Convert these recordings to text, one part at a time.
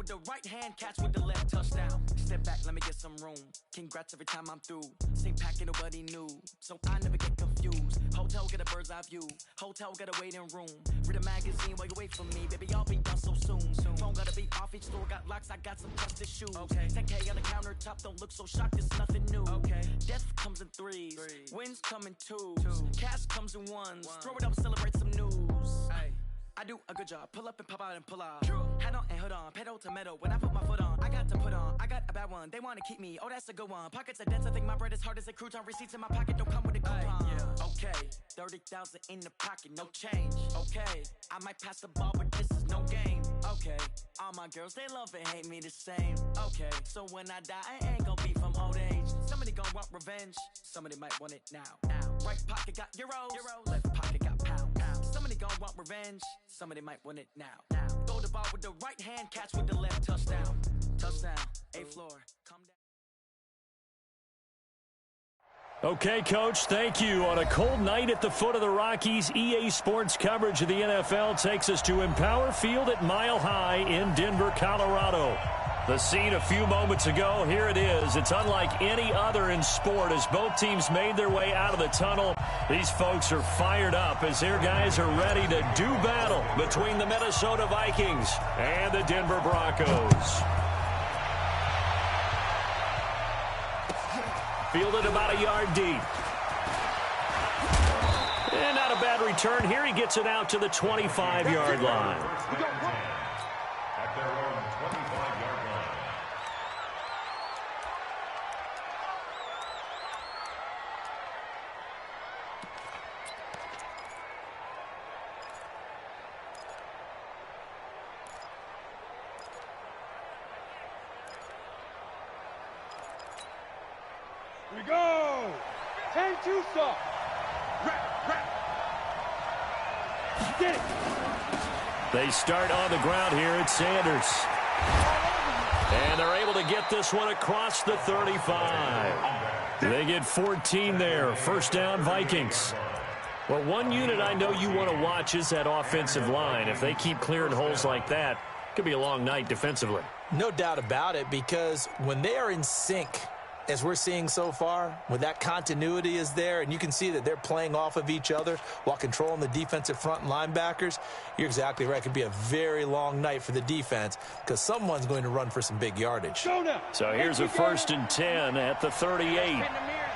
with the right hand, catch with the left, touchdown. Step back, let me get some room. Congrats every time I'm through. Same pack, nobody knew, so I never get confused. Hotel, get a bird's eye view. Hotel, got a waiting room. Read a magazine while you wait for me, baby, I'll be done so soon. Phone gotta be off, each store got locks, I got some trusted shoes. Okay, 10K on the countertop, don't look so shocked, it's nothing new. Okay, death comes in threes, wins come in twos, cash comes in ones. Throw it up, celebrate some news. Ay. I do a good job, pull up and pop out and pull out. Head on and hood on, pedal to metal. When I put my foot on, I got to put on. I got a bad one, they wanna keep me. Oh, that's a good one. Pockets are dense, I think my bread is hard as a crouton. Receipts in my pocket don't come with a coupon. Yeah. Okay, 30,000 in the pocket, no change. Okay, I might pass the ball, but this is no game. Okay, all my girls, they love and hate me the same. Okay, so when I die, I ain't gon' be from old age. Somebody gon' want revenge, somebody might want it now. Right pocket got euros, left pocket got pounds. Somebody gon' want revenge, somebody might want it now. Throw the ball with the right hand, catch with the left, touchdown. Touchdown, A-floor, come down. Okay, Coach, thank you. On a cold night at the foot of the Rockies, EA Sports coverage of the NFL takes us to Empower Field at Mile High in Denver, Colorado. The scene a few moments ago, here it is. It's unlike any other in sport as both teams made their way out of the tunnel. These folks are fired up as their guys are ready to do battle between the Minnesota Vikings and the Denver Broncos. Fielded about a yard deep. And not a bad return here. He gets it out to the 25-yard line. At their own 25-yard line. Here we go! 10-2 stop. Get it! They start on the ground here at Sanders. And they're able to get this one across the 35. They get 14 there. First down, Vikings. Well, one unit I know you want to watch is that offensive line. If they keep clearing holes like that, it could be a long night defensively. No doubt about it, because when they are in sync, as we're seeing so far, when that continuity is there, and you can see that they're playing off of each other while controlling the defensive front and linebackers, you're exactly right. It could be a very long night for the defense because someone's going to run for some big yardage. So here's a 1st and 10 at the 38. Pin the mirrors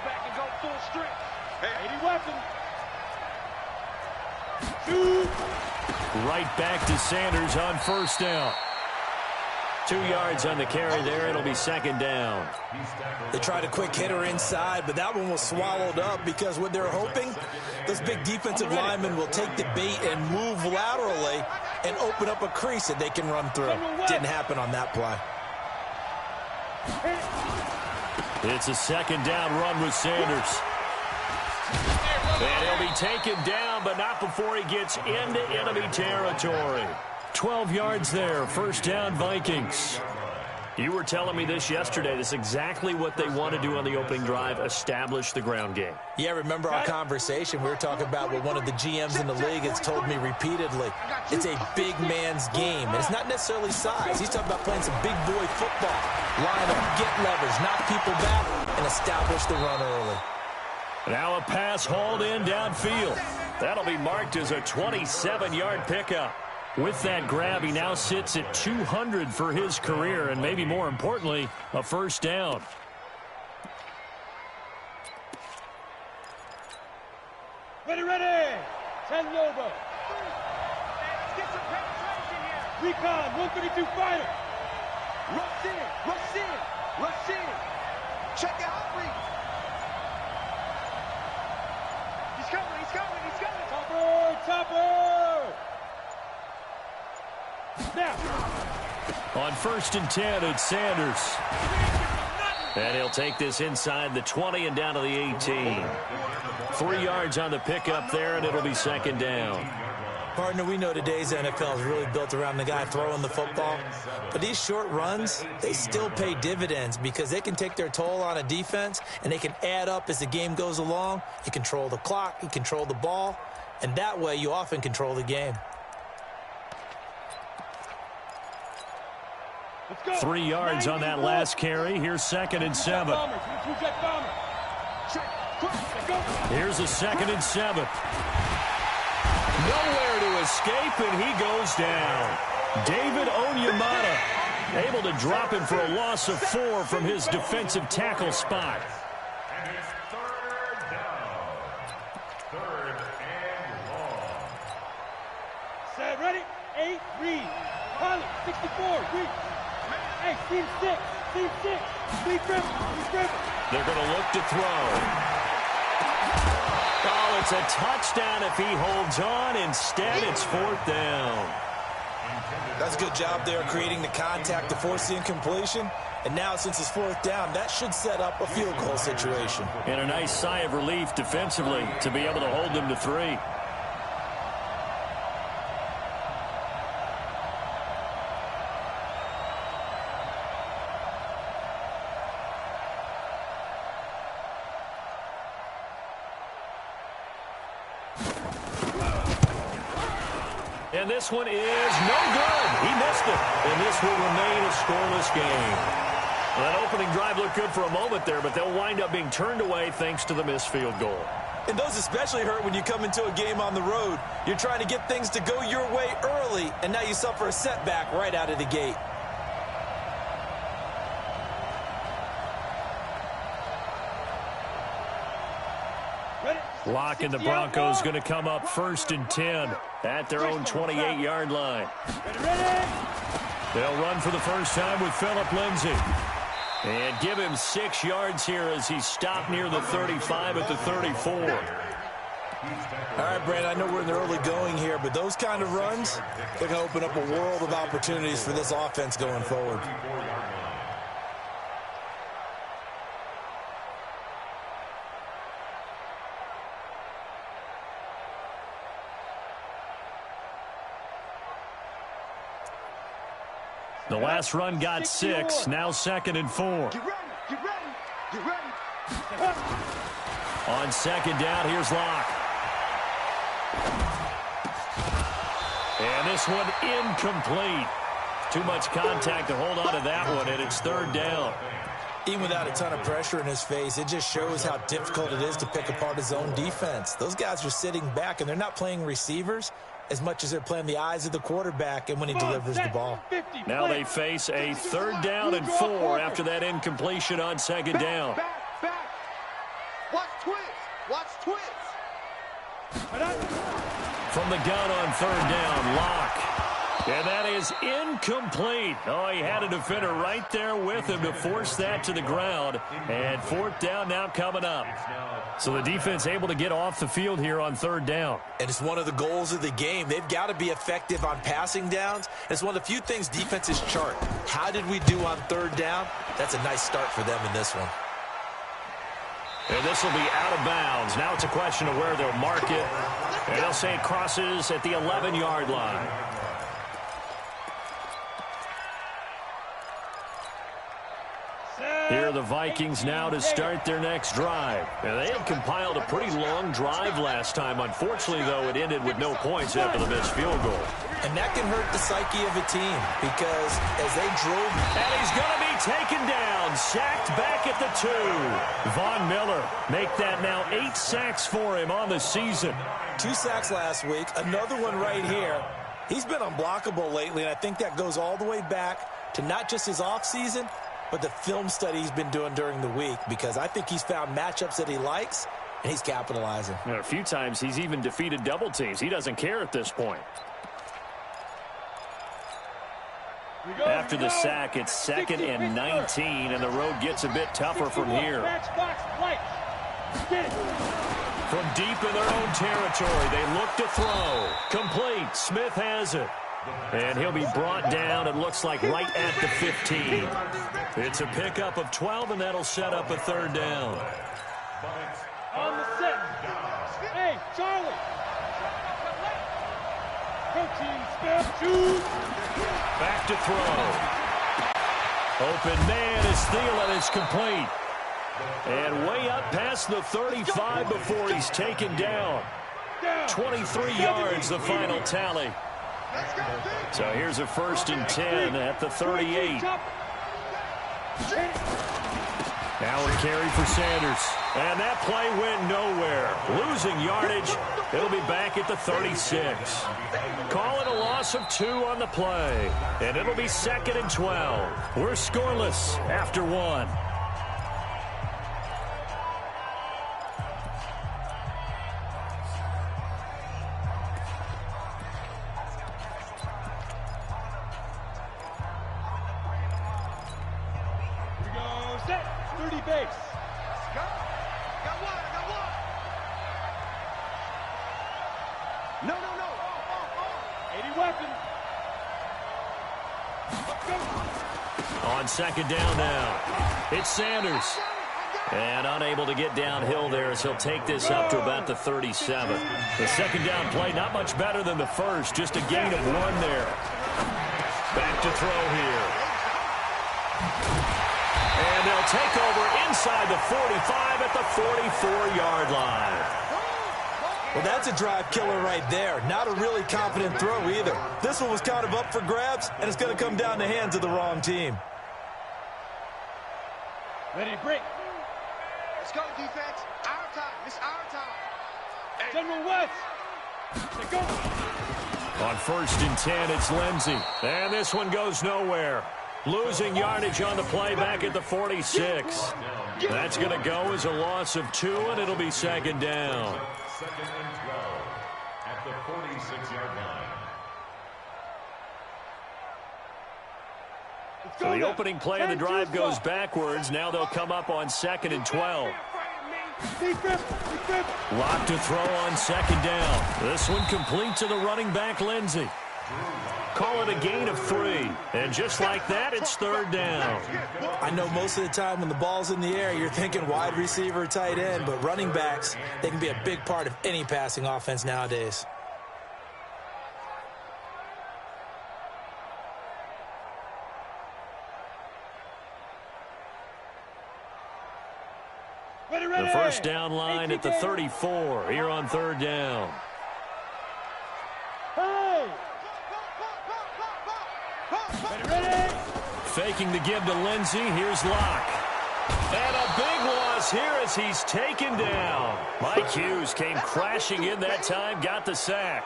back and go full strength. 80 weapons. Shoot. Right back to Sanders on first down. 2 yards on the carry there. It'll be second down. They tried a quick hitter inside, but that one was swallowed up because what they're hoping, those big defensive linemen will take the bait and move laterally and open up a crease that they can run through. Didn't happen on that play. It's a second down run with Sanders. And he'll be taken down, but not before he gets into enemy territory. 12 yards there, first down Vikings. You were telling me this yesterday. This is exactly what they want to do on the opening drive, establish the ground game. Yeah, remember our conversation? We were talking about what one of the GMs in the league has told me repeatedly. It's a big man's game, and it's not necessarily size. He's talking about playing some big boy football. Line up, get leverage, knock people back, and establish the run early. Now a pass hauled in downfield. That'll be marked as a 27-yard pickup. With that grab, he now sits at 200 for his career, and maybe more importantly, a first down. Ready. 10 Lobo. Let's get some penetration here. Recon, 132 fighter. Rush in. Check out Reed. He's coming. Topper. Now. On 1st and 10, it's Sanders. And he'll take this inside the 20 and down to the 18. 3 yards on the pickup there, and it'll be second down. Partner, we know today's NFL is really built around the guy throwing the football. But these short runs, they still pay dividends because they can take their toll on a defense, and they can add up as the game goes along. You control the clock, you control the ball, and that way you often control the game. Let's go. 3 yards on that last carry. Here's 2nd and 7. Here's a 2nd and 7. Nowhere to escape, and he goes down. David Onyemata able to drop him for a loss of 4 from his defensive tackle spot. And it's 3rd down. 3rd and long. Set, ready? 8, read. Pilot, 64, read. Hey, team 6, team 6. Lead grip. They're going to look to throw. Oh, it's a touchdown if he holds on. Instead, it's 4th down. That's a good job there creating the contact to force the incompletion. And now, since it's 4th down, that should set up a field goal situation. And a nice sigh of relief defensively to be able to hold them to 3. And this one is no good. He missed it. And this will remain a scoreless game. Well, that opening drive looked good for a moment there, but they'll wind up being turned away thanks to the missed field goal. And those especially hurt when you come into a game on the road. You're trying to get things to go your way early, and now you suffer a setback right out of the gate. Locke and the Broncos going to come up 1st and 10 at their own 28-yard line. They'll run for the first time with Phillip Lindsay. And give him 6 yards here as he stopped near the 35 at the 34. All right, Brandon, I know we're in the early going here, but those kind of runs, they're going to open up a world of opportunities for this offense going forward. The last run got 6. Now 2nd and 4. Get ready. On 2nd down, here's Locke. And this one incomplete. Too much contact to hold on to that one, and it's 3rd down. Even without a ton of pressure in his face, it just shows how difficult it is to pick apart his own defense. Those guys are sitting back, and they're not playing receivers as much as they're playing the eyes of the quarterback and when he delivers the ball. Now they face a 3rd down and 4 after that incompletion on 2nd down. Back. Watch twist. From the gun on 3rd down, Locke. And that is incomplete. Oh, he had a defender right there with him to force that to the ground. And 4th down now coming up. So the defense able to get off the field here on 3rd down. And it's one of the goals of the game. They've got to be effective on passing downs. It's one of the few things defenses chart. How did we do on 3rd down? That's a nice start for them in this one. And this will be out of bounds. Now it's a question of where they'll mark it. And they'll say it crosses at the 11-yard line. Here are the Vikings now to start their next drive. And they had compiled a pretty long drive last time. Unfortunately, though, it ended with no points after the missed field goal. And that can hurt the psyche of a team because as they drove... And he's going to be taken down, sacked back at the 2. Von Miller make that now 8 sacks for him on the season. 2 sacks last week, another one right here. He's been unblockable lately, and I think that goes all the way back to not just his offseason, but the film study he's been doing during the week, because I think he's found matchups that he likes, and he's capitalizing. And a few times he's even defeated double teams. He doesn't care at this point. After the sack, it's 2nd and 19, and the road gets a bit tougher from here. From deep in their own territory, they look to throw. Complete. Smith has it. And he'll be brought down, it looks like, right at the 15. It's a pickup of 12, and that'll set up a 3rd down. On the set. Hey, Charlie. Protein, spell, choose. Back to throw. Open man is Thielen. It's complete. And way up past the 35 before he's taken down. 23 yards, the final tally. So here's a 1st and 10 at the 38. Now a carry for Sanders. And that play went nowhere. Losing yardage. It'll be back at the 36. Call it a loss of 2 on the play. And it'll be 2nd and 12. We're scoreless after 1. On 2nd down now, it's Sanders. And unable to get downhill there as he'll take this up to about the 37. The 2nd down play, not much better than the first, just a gain of 1 there. Back to throw here. And they'll take over inside the 45 at the 44-yard line. Well, that's a drive killer right there. Not a really confident throw either. This one was kind of up for grabs, and it's going to come down the hands of the wrong team. Ready to break. Let's go, defense. Our time. It's our time. General West. Let's go. On 1st and 10, it's Lindsey. And this one goes nowhere. Losing yardage on the play back at the 46. That's going to go as a loss of 2, and it'll be 2nd down. 2nd and 12 at the 46-yard line. So the opening play of the drive goes backwards. Now they'll come up on 2nd and 12. Lock to throw on 2nd down. This one complete to the running back, Lindsey. Call it a gain of 3. And just like that, it's 3rd down. I know most of the time when the ball's in the air, you're thinking wide receiver, tight end, but running backs, they can be a big part of any passing offense nowadays. The 1st down line at the 34 here on 3rd down. Faking the give to Lindsey. Here's Locke. And a big loss here as he's taken down. Mike Hughes came crashing in that time, got the sack.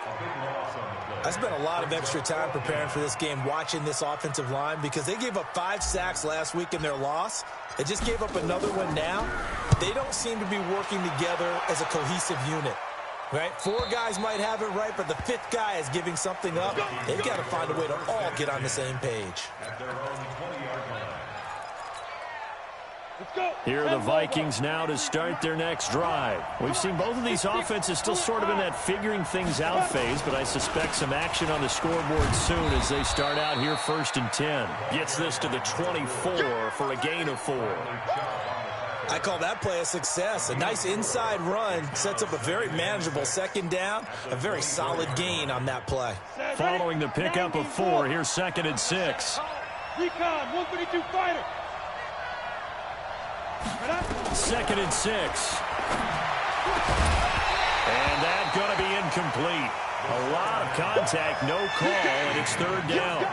I spent a lot of extra time preparing for this game, watching this offensive line, because they gave up 5 sacks last week in their loss. They just gave up another one now. They don't seem to be working together as a cohesive unit. Right? 4 guys might have it right, but the 5th guy is giving something up. They've got to find a way to all get on the same page. Here are the Vikings now to start their next drive. We've seen both of these offenses still sort of in that figuring things out phase, but I suspect some action on the scoreboard soon as they start out here 1st and 10. Gets this to the 24 for a gain of 4. I call that play a success. A nice inside run sets up a very manageable 2nd down, a very solid gain on that play. Following the pickup of 4, here's 2nd and 6. Recon, 132 fighter. 2nd and 6. And that's going to be incomplete. A lot of contact, no call, and it's 3rd down.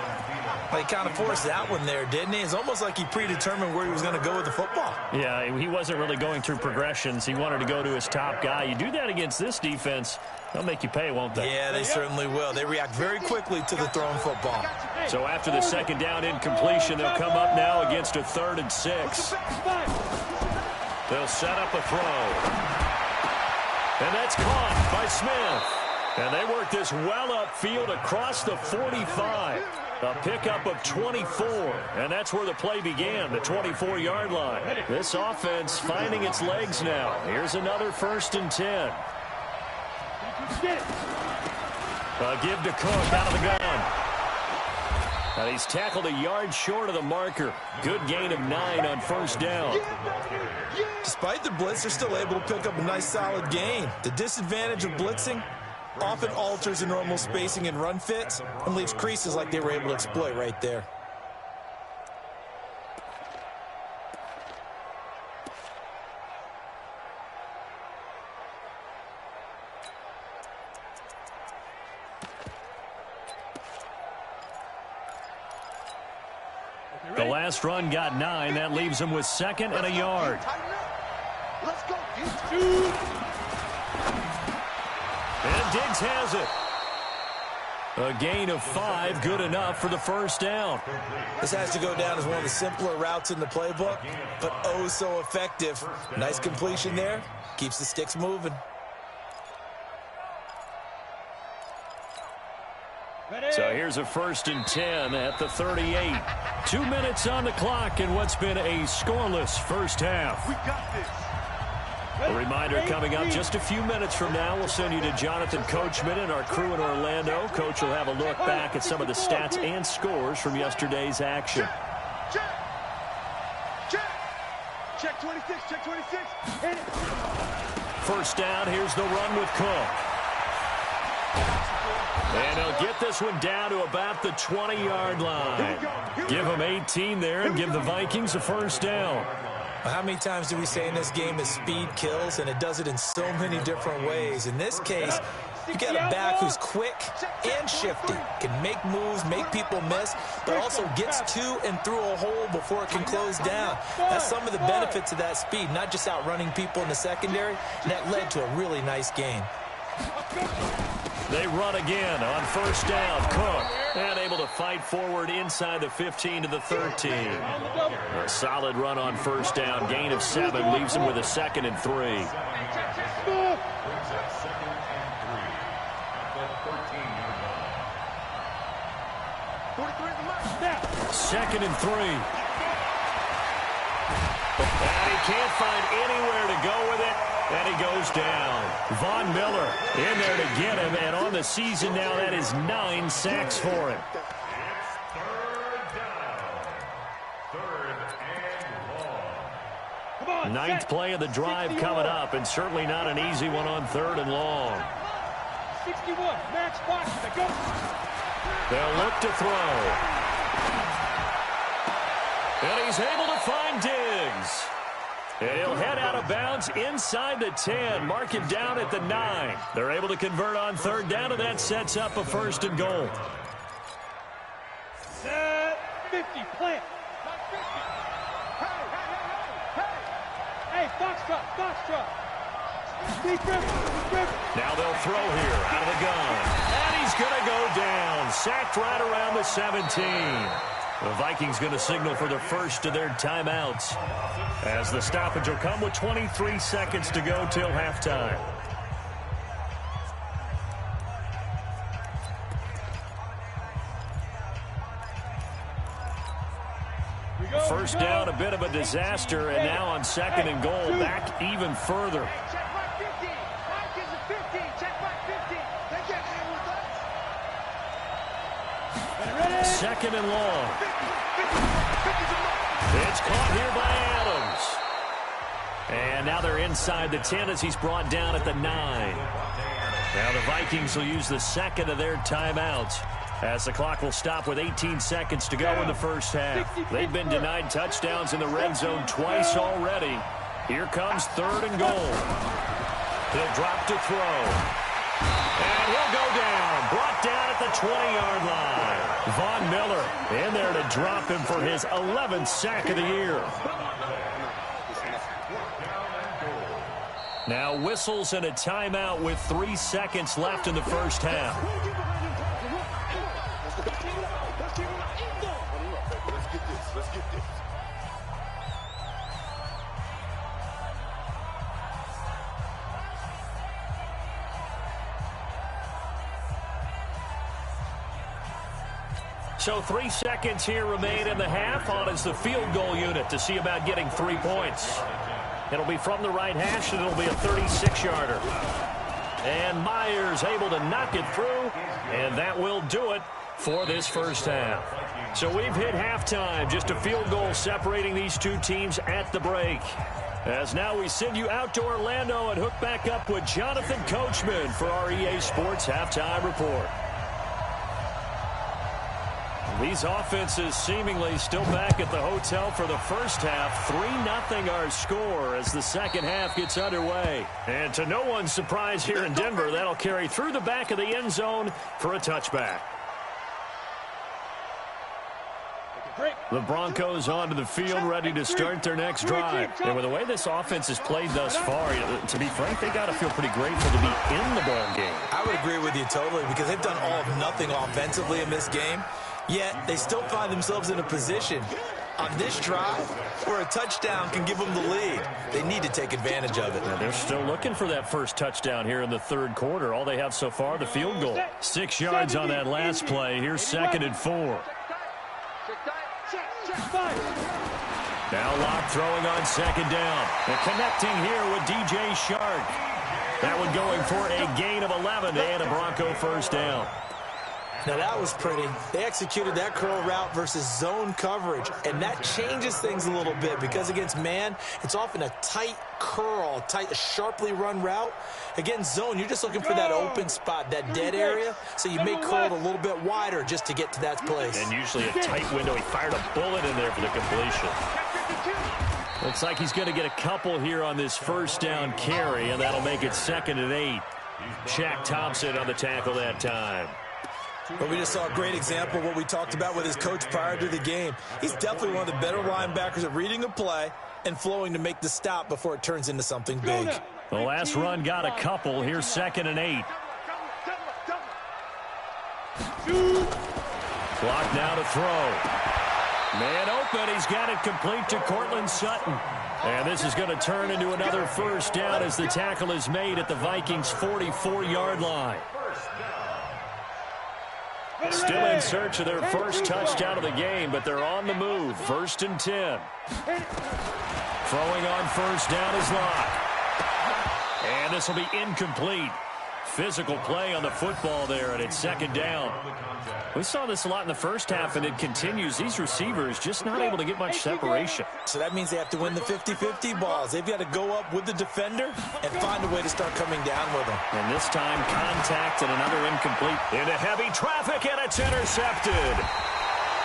Well, he kind of forced that one there, didn't he? It's almost like he predetermined where he was going to go with the football. Yeah, he wasn't really going through progressions. He wanted to go to his top guy. You do that against this defense, they'll make you pay, won't they? Yeah, they certainly will. They react very quickly to the thrown football. So after the 2nd down incompletion, they'll come up now against a 3rd and 6. They'll set up a throw. And that's caught by Smith. And they work this well upfield across the 45. A pickup of 24. And that's where the play began, the 24-yard line. This offense finding its legs now. Here's another 1st and 10. A give to Cook out of the gun. And he's tackled a yard short of the marker. Good gain of 9 on 1st down. Despite the blitz, they're still able to pick up a nice solid gain. The disadvantage of blitzing often alters the normal spacing and run fits and leaves creases like they were able to exploit right there. The last run got 9. That leaves him with 2nd and a yard. Let's go. And Diggs has it. A gain of 5, good enough for the first down. This has to go down as one of the simpler routes in the playbook, but oh so effective. Nice completion there. Keeps the sticks moving. So here's a 1st and 10 at the 38. 2 minutes on the clock in what's been a scoreless first half. We got this. A reminder coming up just a few minutes from now. We'll send you to Jonathan Coachman and our crew in Orlando. Coach will have a look back at some of the stats and scores from yesterday's action. Check 26, check 26. Hit it. First down, here's the run with Cook. And he'll get this one down to about the 20-yard line. Give him 18 there and give the Vikings a first down. How many times do we say in this game that speed kills, and it does it in so many different ways? In this case, you got a back who's quick and shifty, can make moves, make people miss, but also gets to and through a hole before it can close down. That's some of the benefits of that speed, not just outrunning people in the secondary, and that led to a really nice gain. They run again on first down. Cook, and able to fight forward inside the 15 to the 13. A solid run on first down. Gain of 7 leaves him with a 2nd and 3. 2nd and 3. And he can't find anywhere to go with it. And he goes down. Von Miller in there to get him. And on the season now, that is 9 sacks for him. Ninth play of the drive coming up. And certainly not an easy one on 3rd and long. 61, match box, go. They'll look to throw. And he's able to find Diggs. And he'll head out of bounds inside the 10. Mark him down at the 9. They're able to convert on 3rd down, and that sets up a 1st and goal. Set 50, plant. Hey, Foxtrot. Now they'll throw here out of the gun. And he's going to go down. Sacked right around the 17. The Vikings going to signal for the first of their timeouts, as the stoppage will come with 23 seconds to go till halftime. First down, a bit of a disaster, and now on 2nd and goal, back even further. Check back 50. Mike is a 50. Check back 50. They get in with us. 2nd and long. It's caught here by Adams. And now they're inside the 10 as he's brought down at the 9. Now the Vikings will use the 2nd of their timeouts, as the clock will stop with 18 seconds to go in the first half. They've been denied touchdowns in the red zone twice already. Here comes 3rd and goal. He'll drop to throw. And he'll go down. Brought down at the 20-yard line. Von Miller in there to drop him for his 11th sack of the year. Now whistles and a timeout with 3 seconds left in the first half. Let's get this. So 3 seconds here remain in the half. On is the field goal unit to see about getting 3 points. It'll be from the right hash, and it'll be a 36-yarder. And Myers able to knock it through, and that will do it for this first half. So we've hit halftime, just a field goal separating these two teams at the break. As now we send you out to Orlando and hook back up with Jonathan Coachman for our EA Sports Halftime Report. These offenses seemingly still back at the hotel for the first half. 3-0 our score as the second half gets underway. And to no one's surprise here in Denver, that'll carry through the back of the end zone for a touchback. The Broncos onto the field, ready to start their next drive. And with the way this offense has played thus far, to be frank, they got to feel pretty grateful to be in the ball game. I would agree with you totally, because they've done all of nothing offensively in this game, yet they still find themselves in a position on this drive where a touchdown can give them the lead. They need to take advantage of it. Yeah, they're still looking for that first touchdown here in the third quarter. All they have so far, the field goal. 6 yards on that last play. Here's 2nd and 4. Now Locke throwing on 2nd down. And connecting here with DJ Shark. That one going for a gain of 11 and a Bronco first down. Now that was pretty. They executed that curl route versus zone coverage, and that changes things a little bit because against man, it's often a tight curl, a sharply run route. Against zone, you're just looking for that open spot, that dead area, so you may curl it a little bit wider just to get to that place. And usually a tight window. He fired a bullet in there for the completion. Looks like he's going to get a couple here on this first down carry, and that'll make it 2nd and 8. Shaq Thompson on the tackle that time. But we just saw a great example of what we talked about with his coach prior to the game. He's definitely one of the better linebackers at reading a play and flowing to make the stop before it turns into something big. The last run got a couple. Here's 2nd and 8. Clock now to throw. Man open. He's got it complete to Cortland Sutton. And this is going to turn into another first down as the tackle is made at the Vikings' 44-yard line. Still in search of their first touchdown of the game, but they're on the move. 1st and 10. Throwing on first down is Locke. And this will be incomplete. Physical play on the football there, and it's 2nd down. We saw this a lot in the first half, and it continues. These receivers just not able to get much separation. So that means they have to win the 50-50 balls. They've got to go up with the defender and find a way to start coming down with them. And this time, contact and another incomplete. Into heavy traffic, and it's intercepted.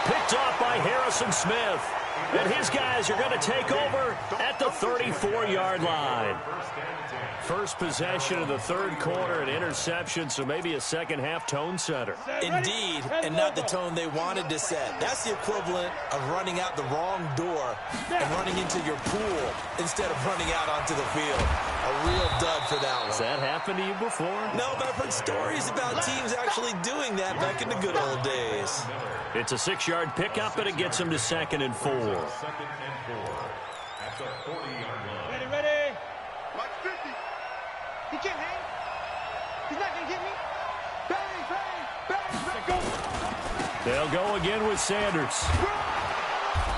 Picked off by Harrison Smith. And his guys are going to take over at the 34-yard line. First possession of the third quarter, an interception, so maybe a second-half tone setter. Indeed, and not the tone they wanted to set. That's the equivalent of running out the wrong door and running into your pool instead of running out onto the field. A real dud for that one. Has that happened to you before? No, but I've heard stories about teams actually doing that back in the good old days. It's a 6-yard pickup, and it gets him to 2nd and 4. Ready. Watch 50. He can't hang. He's not going to get me. Bang, bang, bang, bang. They'll go again with Sanders.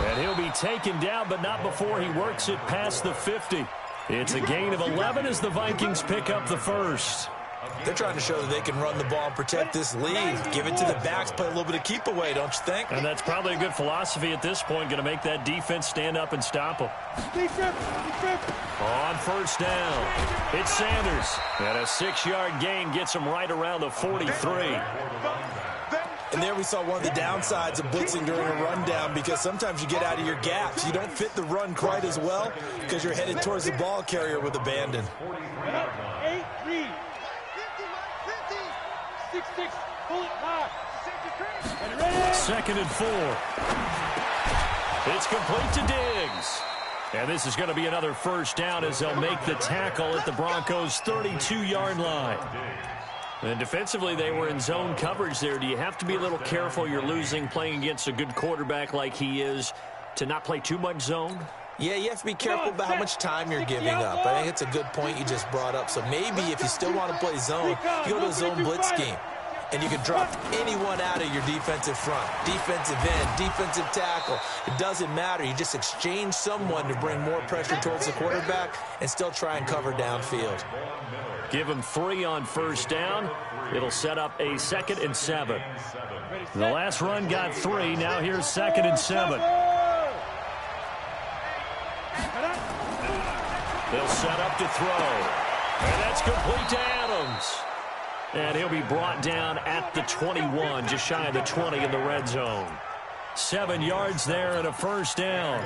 And he'll be taken down, but not before he works it past the 50. It's a gain of 11 as the Vikings pick up the first. They're trying to show that they can run the ball and protect this lead. Give it to the backs, play a little bit of keep away, don't you think? And that's probably a good philosophy at this point, going to make that defense stand up and stop them. On first down, it's Sanders. And a 6-yard gain gets him right around the 43. And there we saw one of the downsides of blitzing during a rundown, because sometimes you get out of your gaps. You don't fit the run quite as well because you're headed towards the ball carrier with abandon. 8-3. 6-6. Pull it high. 2nd and 4. It's complete to Diggs. And this is going to be another first down as they'll make the tackle at the Broncos' 32-yard line. And defensively, they were in zone coverage there. Do you have to be a little careful? You're losing, playing against a good quarterback like he is, to not play too much zone? Yeah, you have to be careful about how much time you're giving up. I think it's a good point you just brought up. So maybe if you still want to play zone, you go to a zone blitz scheme. And you can drop anyone out of your defensive front. Defensive end, defensive tackle. It doesn't matter. You just exchange someone to bring more pressure towards the quarterback and still try and cover downfield. Give him 3 on first down. It'll set up a 2nd and 7. The last run got 3. Now here's 2nd and 7. They'll set up to throw. And that's complete to Adams. And he'll be brought down at the 21, just shy of the 20 in the red zone. 7 yards there and a first down.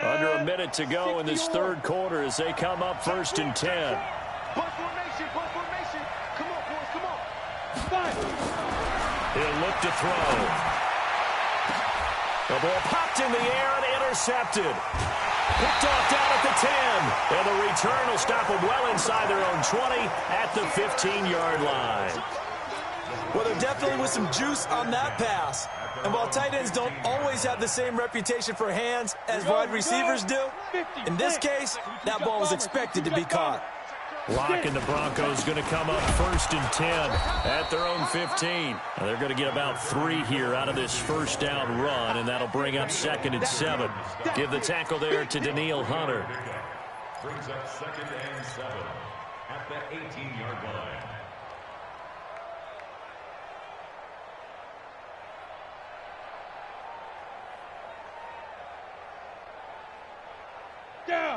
Under a minute to go in this third quarter as they come up 1st and 10. Ball formation, ball formation. Come on, boys, come on. He'll look to throw. The ball popped in the air and intercepted. Picked off down at the 10. And the return will stop them well inside their own 20 at the 15-yard line. Well, there definitely was some juice on that pass. And while tight ends don't always have the same reputation for hands as wide receivers do, in this case, that ball was expected to be caught. Lock and the Broncos going to come up 1st and 10 at their own 15. Now they're going to get about 3 here out of this first down run, and that'll bring up 2nd and 7. Give the tackle there to Daniil Hunter. Brings up 2nd and 7 at the 18-yard line.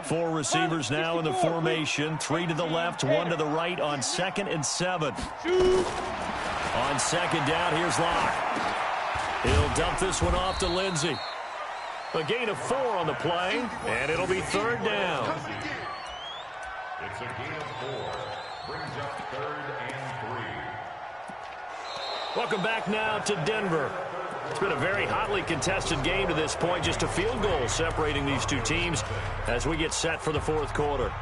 Four receivers now in the formation. 3 to the left, 1 to the right on 2nd and 7. On 2nd down, here's Locke. He'll dump this one off to Lindsey. A gain of 4 on the play, and it'll be 3rd down. It's a gain of 4. Brings up 3rd and 3. Welcome back now to Denver. It's been a very hotly contested game to this point. Just a field goal separating these two teams as we get set for the 4th quarter.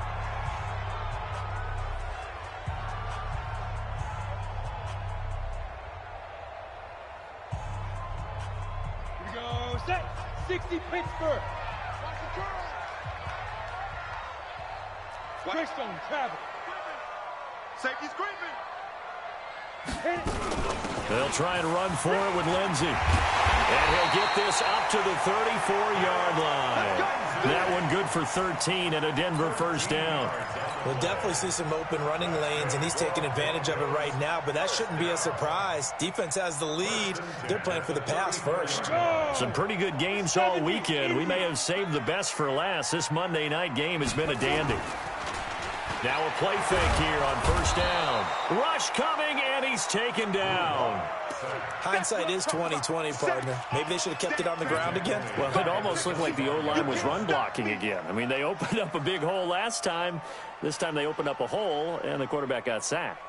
Here we go. Set. 60 Pittsburgh. Christone travel. Safety's creeping. They'll try and run for it with Lindsey. And he'll get this up to the 34-yard line. That one good for 13 and a Denver first down. We'll definitely see some open running lanes, and he's taking advantage of it right now, but that shouldn't be a surprise. Defense has the lead. They're playing for the pass first. Some pretty good games all weekend. We may have saved the best for last. This Monday night game has been a dandy. Now a play fake here on first down. Rush coming, and he's taken down. Hindsight is 20/20, partner. Maybe they should have kept it on the ground again. Well, it almost looked like the O-line was run blocking again. I mean, they opened up a big hole last time. This time they opened up a hole, and the quarterback got sacked.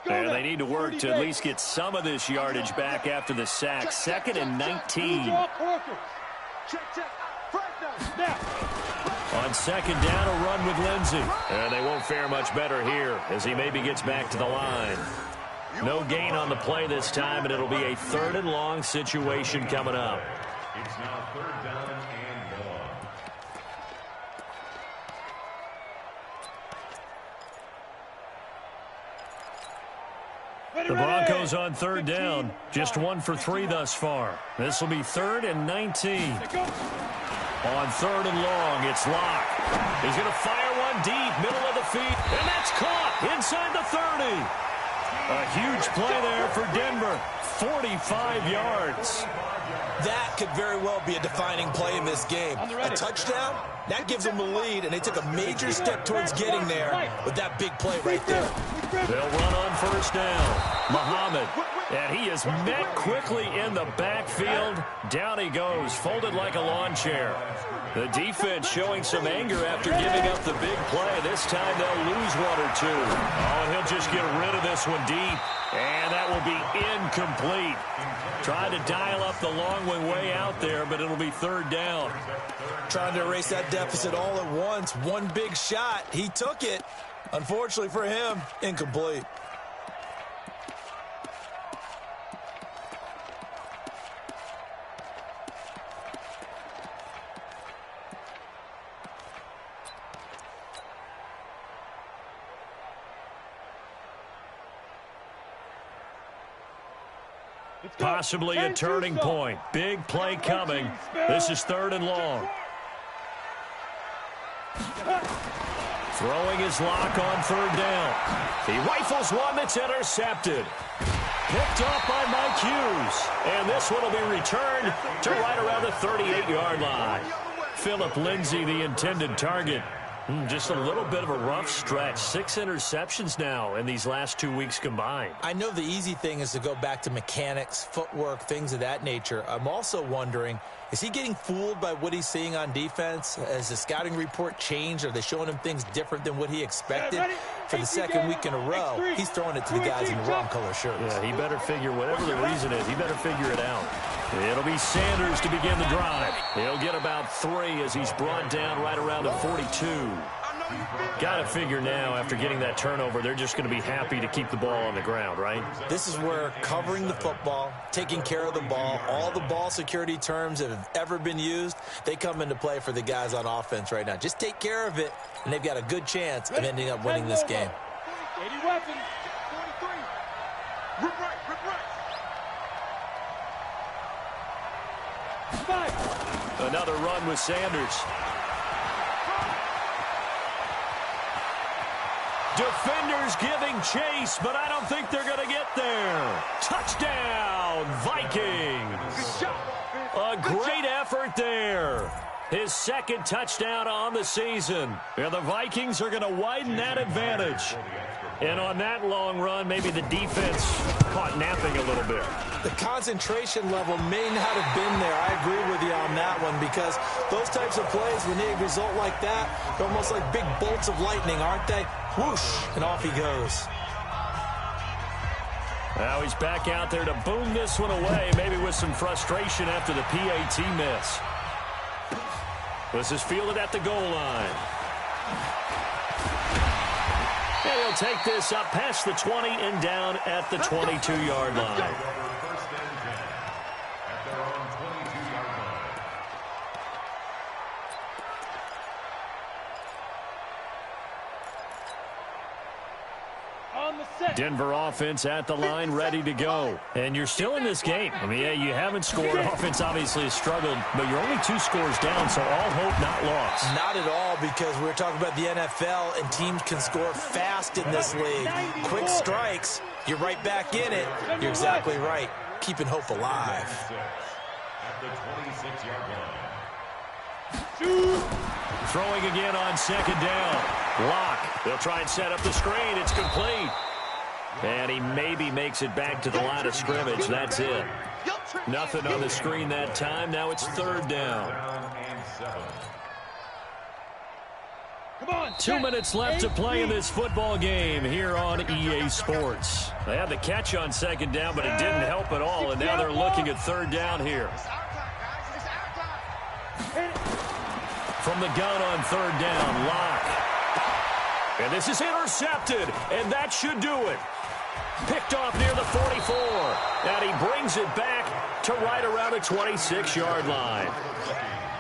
And they need to work to at least get some of this yardage back after the sack. 2nd and 19. On 2nd down, a run with Lindsey. And they won't fare much better here as he maybe gets back to the line. No gain on the play this time, and it'll be a 3rd and long situation coming up. It's now 3rd down and 1. The Broncos on 3rd down. Just 1 for 3 thus far. This will be 3rd and 19. On 3rd and long, it's Locke. He's going to fire one deep, middle of the feet, and that's caught inside the 30. A huge play there for Denver. 45 yards. That could very well be a defining play in this game. A touchdown, that gives them the lead, and they took a major step towards getting there with that big play right there. They'll run on first down. Muhammad, and he is met quickly in the backfield. Down he goes, folded like a lawn chair. The defense showing some anger after giving up the big play. This time they'll lose 1 or 2. Oh, and he'll just get rid of this one deep, and that will be incomplete. Tried to dial up the long way out there, but it'll be 3rd down. Trying to erase that deficit all at once. One big shot. He took it. Unfortunately for him, incomplete. Possibly a turning point. Big play coming. This is 3rd and long. Throwing his Lock on 3rd down. He rifles one that's intercepted. Picked off by Mike Hughes. And this one will be returned to right around the 38-yard line. Phillip Lindsay, the intended target. Just a little bit of a rough stretch. 6 interceptions now in these last 2 weeks combined. I know the easy thing is to go back to mechanics, footwork, things of that nature. I'm also wondering, is he getting fooled by what he's seeing on defense? Has the scouting report changed? Are they showing him things different than what he expected? For the second week in a row, he's throwing it to the guys in the wrong color shirts. Yeah, he better figure, whatever the reason is, he better figure it out. It'll be Sanders to begin the drive. He'll get about 3 as he's brought down right around the 42. Got to figure now, after getting that turnover, they're just going to be happy to keep the ball on the ground, right? This is where covering the football, taking care of the ball, all the ball security terms that have ever been used, they come into play for the guys on offense right now. Just take care of it, and they've got a good chance of ending up winning this game. 80 weapons. 43. Rip right, rip right. 5. Another run with Sanders. Defenders giving chase, but I don't think they're going to get there. Touchdown, Vikings. A great effort there. His second touchdown on the season. And the Vikings are going to widen that advantage. And on that long run, maybe the defense caught napping a little bit. The concentration level may not have been there. I agree with you on that one, because those types of plays, when they result like that, they're almost like big bolts of lightning, aren't they? Whoosh, and off he goes. Now he's back out there to boom this one away, maybe with some frustration after the PAT miss. This is fielded at the goal line. And he'll take this up past the 20 and down at the 22-yard line. Denver offense at the line, ready to go. And you're still in this game. I mean, yeah, you haven't scored. Offense obviously has struggled, but you're only 2 scores down, so all hope not lost. Not at all, because we're talking about the NFL, and teams can score fast in this league. Quick strikes, you're right back in it. You're exactly right. Keeping hope alive. At the 26-yard line. Throwing again on second down. Lock. They'll try and set up the screen. It's complete. And he maybe makes it back to the line of scrimmage. That's it. Nothing on the screen that time. Now it's third down. 2 minutes left to play in this football game here on EA Sports. They had the catch on second down, but it didn't help at all. And now they're looking at third down here. From the gun on third down, Lock. And this is intercepted, and that should do it. Picked off near the 44, and he brings it back to right around the 26-yard line.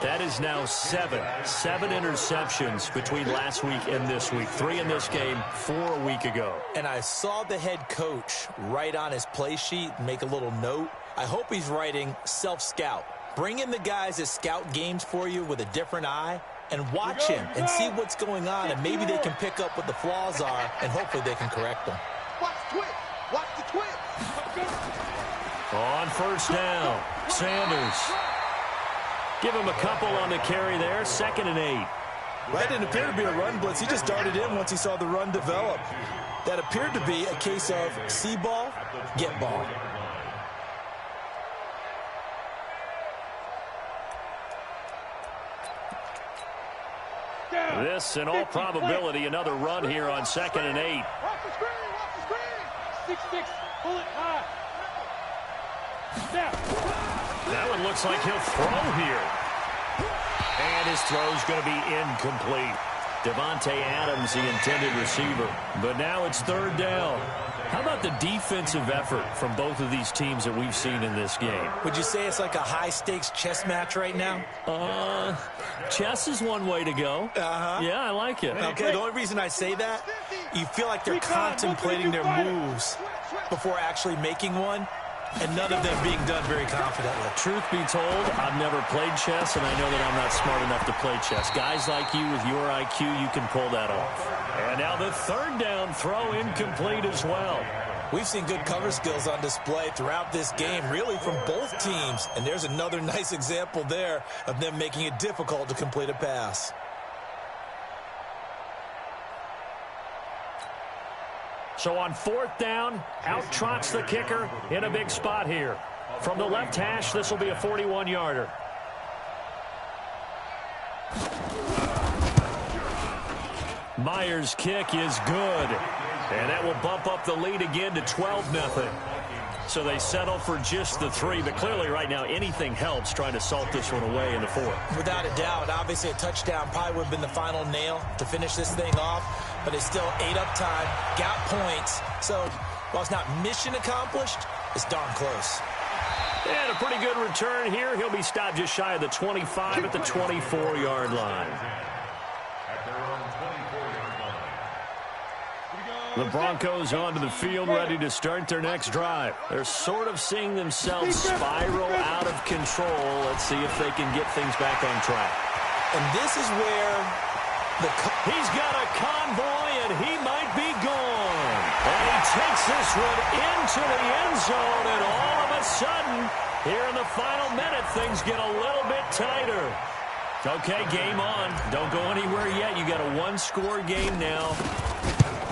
That is now 7 interceptions between last week and this week. 3 in this game, 4 a week ago. And I saw the head coach write on his play sheet and make a little note. I hope he's writing self-scout. Bring in the guys that scout games for you with a different eye and watch him and see what's going on, and maybe they can pick up what the flaws are, and hopefully they can correct them. Watch the twist. Watch the twist. On first down, Sanders. Give him a couple on the carry there. 2nd and 8. That didn't appear to be a run blitz. He just darted in once he saw the run develop. That appeared to be a case of see ball, get ball. This, in all probability, another run here on 2nd and 8. Watch the screen. Watch the screen. 6-6. Pull it high. Snap. That one looks like he'll throw here. And his throw's going to be incomplete. Devontae Adams, the intended receiver. But now it's third down. How about the defensive effort from both of these teams that we've seen in this game? Would you say it's like a high-stakes chess match right now? Chess is one way to go. Yeah, I like it. Okay, the only reason I say that, you feel like they're contemplating their moves before actually making one, and none of them being done very confidently. Truth be told, I've never played chess, and I know that I'm not smart enough to play chess. Guys like you with your IQ, you can pull that off. And now the third down throw incomplete as well. We've seen good cover skills on display throughout this game, really from both teams. And there's another nice example there of them making it difficult to complete a pass. So on 4th down, out trots the kicker in a big spot here. From the left hash, this will be a 41-yarder. Myers' kick is good. And that will bump up the lead again to 12-0. So they settle for just the 3. But clearly right now anything helps trying to salt this one away in the 4th. Without a doubt, obviously a touchdown probably would have been the final nail to finish this thing off. But it's still 8 up time, got points. So while it's not mission accomplished, it's darn close. And a pretty good return here. He'll be stopped just shy of the 25 at the 24-yard line. The Broncos onto the field, ready to start their next drive. They're sort of seeing themselves spiral out of control. Let's see if they can get things back on track. And this is where he's got a convoy, and he might be gone. And he takes this one into the end zone, and all of a sudden, here in the final minute, things get a little bit tighter. Okay, game on. Don't go anywhere yet. You got a one-score game now.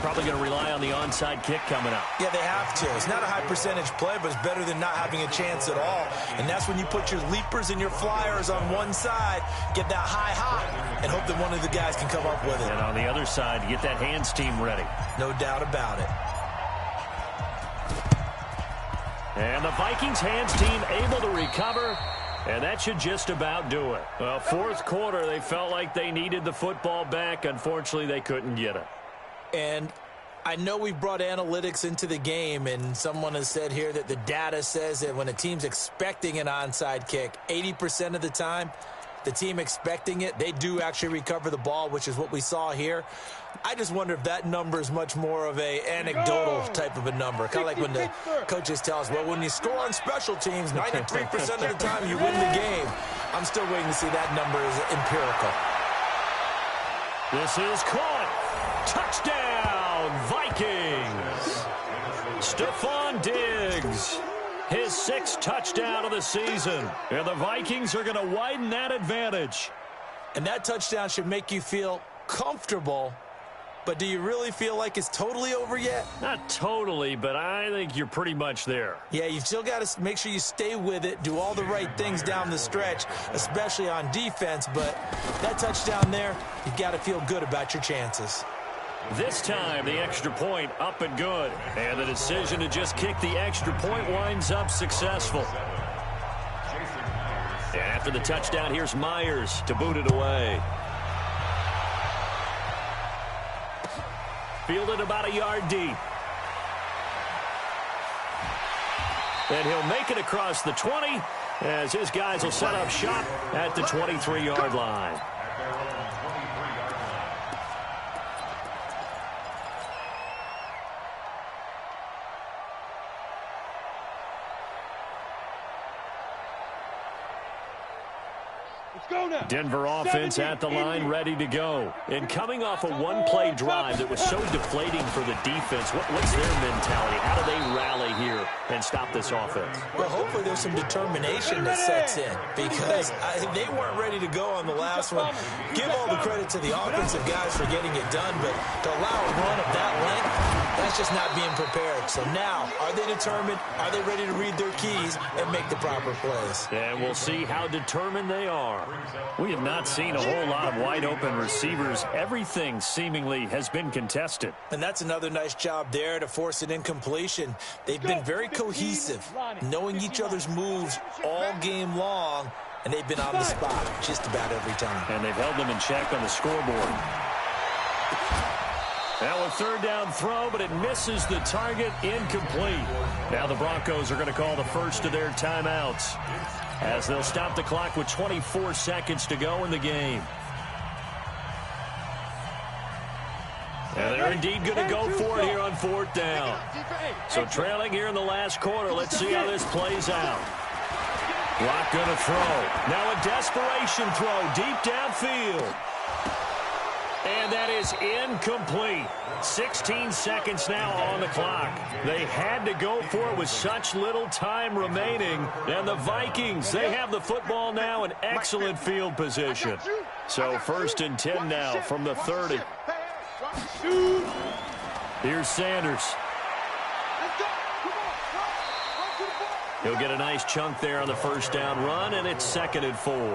Probably going to rely on the onside kick coming up. Yeah, they have to. It's not a high percentage play, but it's better than not having a chance at all. And that's when you put your leapers and your flyers on one side, get that high hop, and hope that one of the guys can come up with it. And on the other side, get that hands team ready. No doubt about it. And the Vikings hands team able to recover, and that should just about do it. Well, 4th quarter, they felt like they needed the football back. Unfortunately, they couldn't get it. And I know we've brought analytics into the game, and someone has said here that the data says that when a team's expecting an onside kick, 80% of the time, the team expecting it, they do actually recover the ball, which is what we saw here. I just wonder if that number is much more of a anecdotal type of a number. Kind of like when the coaches tell us, well, when you score on special teams, 93% of the time you win the game. I'm still waiting to see that number is empirical. This is caught. Touchdown, Vikings. Stephon Diggs, his 6th touchdown of the season. And the Vikings are going to widen that advantage. And that touchdown should make you feel comfortable. But do you really feel like it's totally over yet? Not totally, but I think you're pretty much there. Yeah, you've still got to make sure you stay with it, do all the right things down the stretch, especially on defense. But that touchdown there, you've got to feel good about your chances. This time, the extra point up and good. And the decision to just kick the extra point winds up successful. And after the touchdown, here's Myers to boot it away. Fielded about a yard deep. And he'll make it across the 20 as his guys will set up shop at the 23-yard line. Denver offense at the line, ready to go. And coming off a one-play drive that was so deflating for the defense, what's their mentality? How do they rally here and stop this offense? Well, hopefully there's some determination that sets in because they weren't ready to go on the last one. Give all the credit to the offensive guys for getting it done, but to allow a run of that length, that's just not being prepared. So now, are they determined? Are they ready to read their keys and make the proper plays? And we'll see how determined they are. We have not seen a whole lot of wide-open receivers. Everything seemingly has been contested. And that's another nice job there to force an incompletion. They've been very cohesive, knowing each other's moves all game long, and they've been on the spot just about every time. And they've held them in check on the scoreboard. Now a 3rd down throw, but it misses the target, incomplete. Now the Broncos are going to call the first of their timeouts as they'll stop the clock with 24 seconds to go in the game. And they're indeed going to go for it here on 4th down. So trailing here in the last quarter, let's see how this plays out. Rock going to throw. Now a desperation throw deep downfield. And that is incomplete. 16 seconds now on the clock. They had to go for it with such little time remaining. And the Vikings, they have the football now in excellent field position. So 1st and 10 now from the 30. Here's Sanders. Let's go. Come on. Run to the ball. He'll get a nice chunk there on the first down run, and it's 2nd and 4. Out of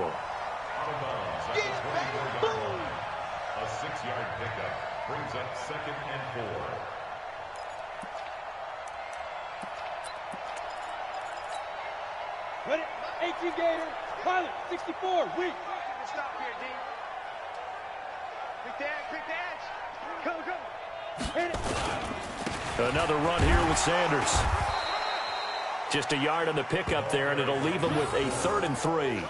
bounds at the 24-yard line. A 6-yard pickup brings up 2nd and 4. Ready? 18 Gator. Pilot, 64. Weak. Stop here, D. Quick dash. Come. Hit it. Another run here with Sanders. Just a yard on the pickup there, and it'll leave him with a 3rd and 3.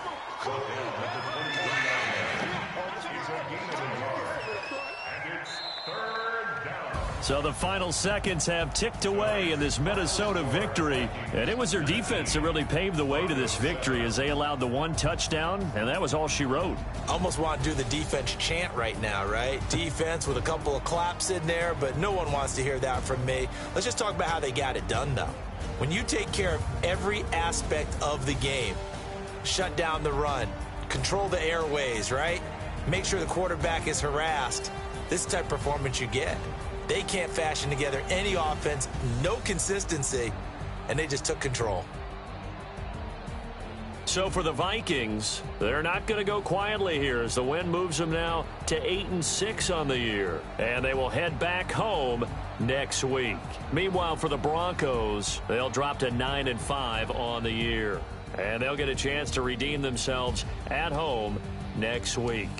So the final seconds have ticked away in this Minnesota victory, and it was their defense that really paved the way to this victory as they allowed the 1 touchdown, and that was all she wrote. Almost want to do the defense chant right now, right? Defense with a couple of claps in there, but no one wants to hear that from me. Let's just talk about how they got it done, though. When you take care of every aspect of the game, shut down the run, control the airways, right? Make sure the quarterback is harassed. This is the type of performance you get. They can't fashion together any offense, no consistency, and they just took control. So for the Vikings, they're not going to go quietly here as the win moves them now to 8-6 on the year. And they will head back home next week. Meanwhile, for the Broncos, they'll drop to 9-5 on the year. And they'll get a chance to redeem themselves at home next week.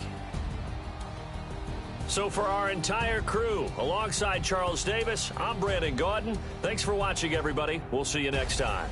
So for our entire crew, alongside Charles Davis, I'm Brandon Gaudin. Thanks for watching, everybody. We'll see you next time.